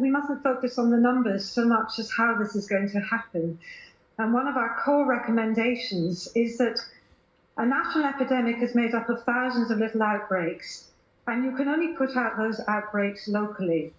we mustn't focus on the numbers so much as how this is going to happen. And one of our core recommendations is that a national epidemic is made up of thousands of little outbreaks, and you can only put out those outbreaks locally.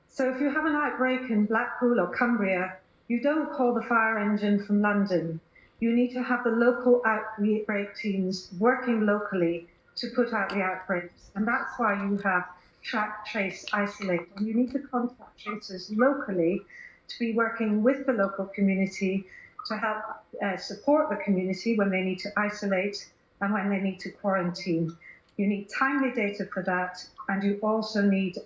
So if you have an outbreak in Blackpool or Cumbria, you don't call the fire engine from London. You need to have the local outbreak teams working locally to put out the outbreaks. And that's why you have track, trace, isolate. And you need the contact tracers locally to be working with the local community to help support the community when they need to isolate and when they need to quarantine. You need timely data for that, and you also need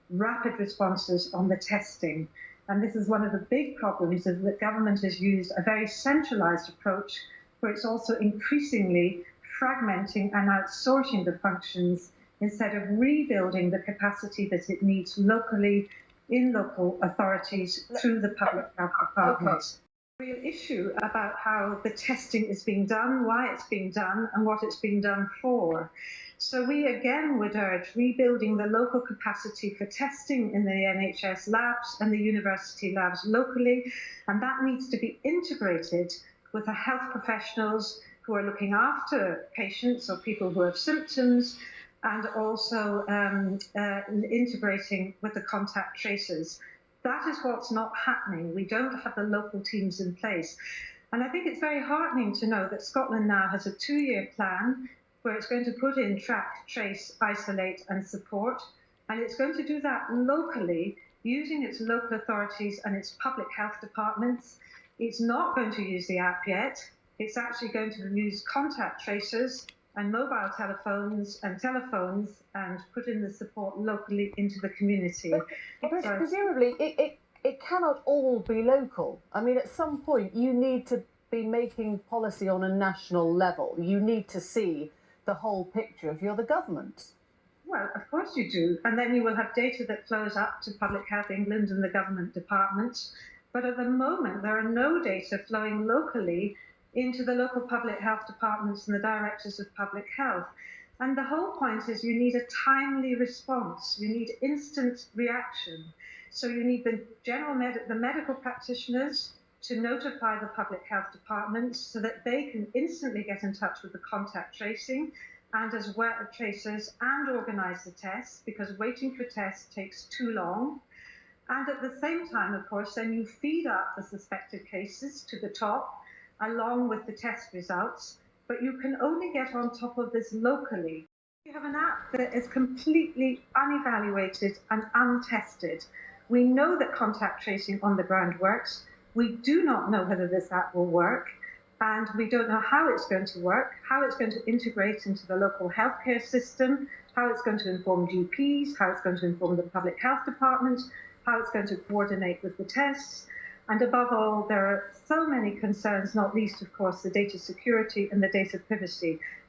rapid responses on the testing. And this is one of the big problems, is that government has used a very centralized approach where it's also increasingly fragmenting and outsourcing the functions instead of rebuilding the capacity that it needs locally in local authorities through the public health departments. The real issue about how the testing is being done, why it's being done, and what it's being done for. So we again would urge rebuilding the local capacity for testing in the NHS labs and the university labs locally, and that needs to be integrated with the health professionals who are looking after patients or people who have symptoms, and also integrating with the contact tracers. That is what's not happening. We don't have the local teams in place. And I think it's very heartening to know that Scotland now has a 2-year plan where it's going to put in track, trace, isolate and support. And it's going to do that locally using its local authorities and its public health departments. It's not going to use the app yet. It's actually going to use contact tracers and mobile telephones and put in the support locally into the community. But presumably it cannot all be local. I mean, at some point you need to be making policy on a national level. You need to see the whole picture if you're the government. Well, of course you do. And then you will have data that flows up to Public Health England and the government departments. But at the moment, there are no data flowing locally into the local public health departments and the directors of public health. And the whole point is you need a timely response. You need instant reaction. So you need the the medical practitioners to notify the public health departments so that they can instantly get in touch with the contact tracing and as well tracers and organise the tests, because waiting for tests takes too long. And at the same time, of course, then you feed up the suspected cases to the top along with the test results, but you can only get on top of this locally. You have an app that is completely unevaluated and untested. We know that contact tracing on the ground works. We do not know whether this app will work, and we don't know how it's going to work, how it's going to integrate into the local healthcare system, how it's going to inform GPs, how it's going to inform the public health department, how it's going to coordinate with the tests. And above all, there are so many concerns, not least, of course, the data security and the data privacy.